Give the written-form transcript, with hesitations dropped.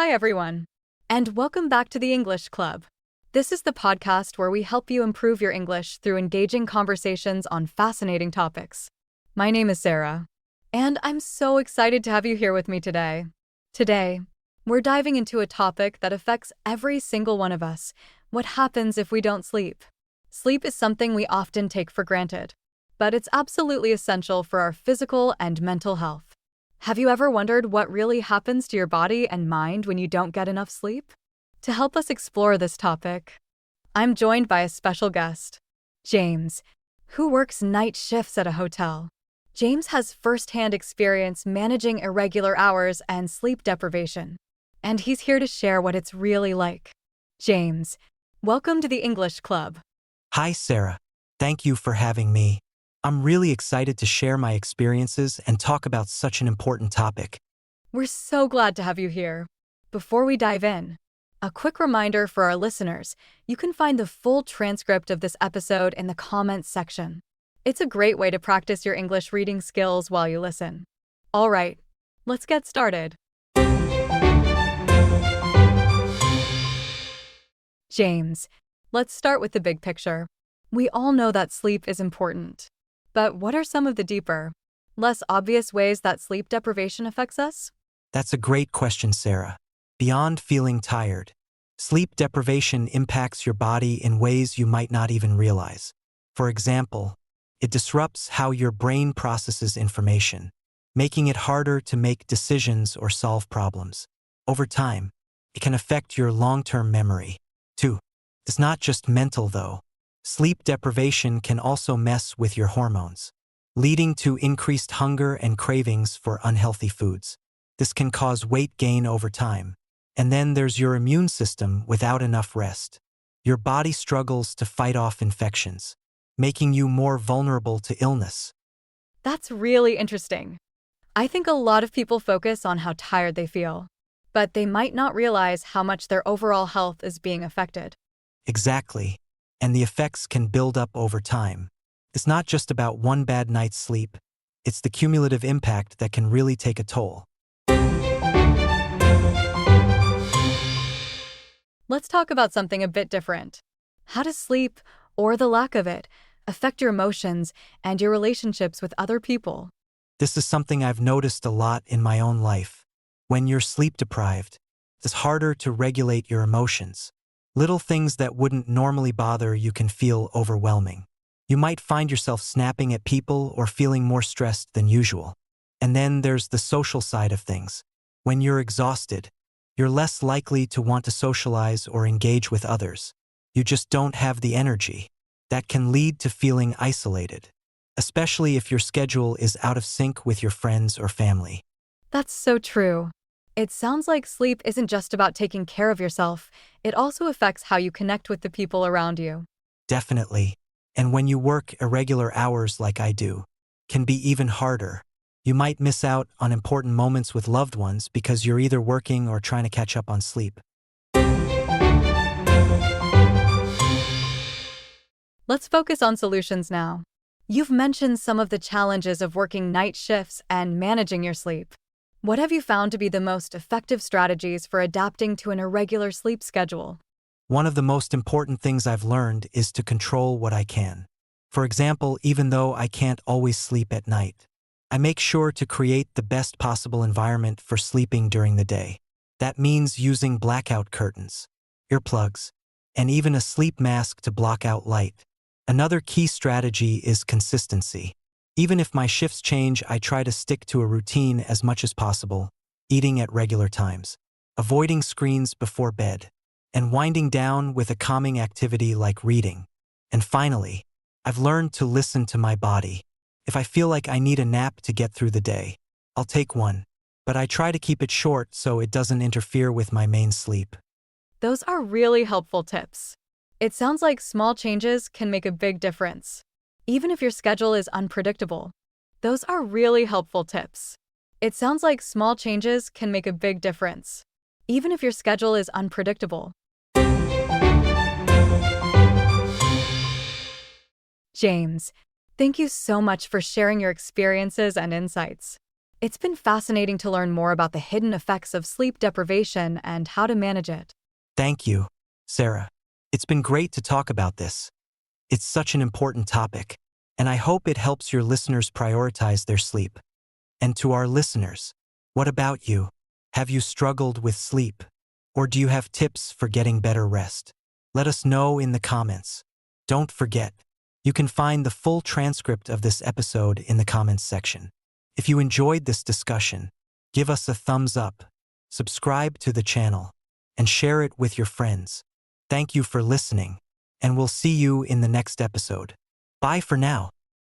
Hi, everyone, and welcome back to the English Club. This is the podcast where we help you improve your English through engaging conversations on fascinating topics. My name is Sahra, and I'm so excited to have you here with me today. Today, we're diving into a topic that affects every single one of us: what happens if we don't sleep? Sleep is something we often take for granted, but it's absolutely essential for our physical and mental health. Have you ever wondered what really happens to your body and mind when you don't get enough sleep? To help us explore this topic, I'm joined by a special guest, James, who works night shifts at a hotel. James has firsthand experience managing irregular hours and sleep deprivation, and he's here to share what it's really like. James, welcome to the English Club. Hi, Sarah. Thank you for having me. I'm really excited to share my experiences and talk about such an important topic. We're so glad to have you here. Before we dive in, a quick reminder for our listeners: you can find the full transcript of this episode in the comments section. It's a great way to practice your English reading skills while you listen. All right, let's get started. James, let's start with the big picture. We all know that sleep is important. But what are some of the deeper, less obvious ways that sleep deprivation affects us? That's a great question, Sarah. Beyond feeling tired, sleep deprivation impacts your body in ways you might not even realize. For example, it disrupts how your brain processes information, making it harder to make decisions or solve problems. Over time, it can affect your long-term memory, too. It's not just mental, though. Sleep deprivation can also mess with your hormones, leading to increased hunger and cravings for unhealthy foods. This can cause weight gain over time. And then there's your immune system without enough rest. Your body struggles to fight off infections, making you more vulnerable to illness. That's really interesting. I think a lot of people focus on how tired they feel, but they might not realize how much their overall health is being affected. Exactly. And the effects can build up over time. It's not just about one bad night's sleep. It's the cumulative impact that can really take a toll. Let's talk about something a bit different. How does sleep, or the lack of it, affect your emotions and your relationships with other people? This is something I've noticed a lot in my own life. When you're sleep deprived, it's harder to regulate your emotions. Little things that wouldn't normally bother you can feel overwhelming. You might find yourself snapping at people or feeling more stressed than usual. And then there's the social side of things. When you're exhausted, you're less likely to want to socialize or engage with others. You just don't have the energy. That can lead to feeling isolated, especially if your schedule is out of sync with your friends or family. That's so true. It sounds like sleep isn't just about taking care of yourself, it also affects how you connect with the people around you. Definitely. And when you work irregular hours like I do, can be even harder. You might miss out on important moments with loved ones because you're either working or trying to catch up on sleep. Let's focus on solutions now. You've mentioned some of the challenges of working night shifts and managing your sleep. What have you found to be the most effective strategies for adapting to an irregular sleep schedule? One of the most important things I've learned is to control what I can. For example, even though I can't always sleep at night, I make sure to create the best possible environment for sleeping during the day. That means using blackout curtains, earplugs, and even a sleep mask to block out light. Another key strategy is consistency. Even if my shifts change, I try to stick to a routine as much as possible, eating at regular times, avoiding screens before bed, and winding down with a calming activity like reading. And finally, I've learned to listen to my body. If I feel like I need a nap to get through the day, I'll take one, but I try to keep it short so it doesn't interfere with my main sleep. Those are really helpful tips. It sounds like small changes can make a big difference, even if your schedule is unpredictable. Those are really helpful tips. It sounds like small changes can make a big difference, even if your schedule is unpredictable. James, thank you so much for sharing your experiences and insights. It's been fascinating to learn more about the hidden effects of sleep deprivation and how to manage it. Thank you, Sarah. It's been great to talk about this. It's such an important topic, and I hope it helps your listeners prioritize their sleep. And to our listeners, what about you? Have you struggled with sleep? Or do you have tips for getting better rest? Let us know in the comments. Don't forget, you can find the full transcript of this episode in the comments section. If you enjoyed this discussion, give us a thumbs up, subscribe to the channel, and share it with your friends. Thank you for listening, and we'll see you in the next episode. Bye for now.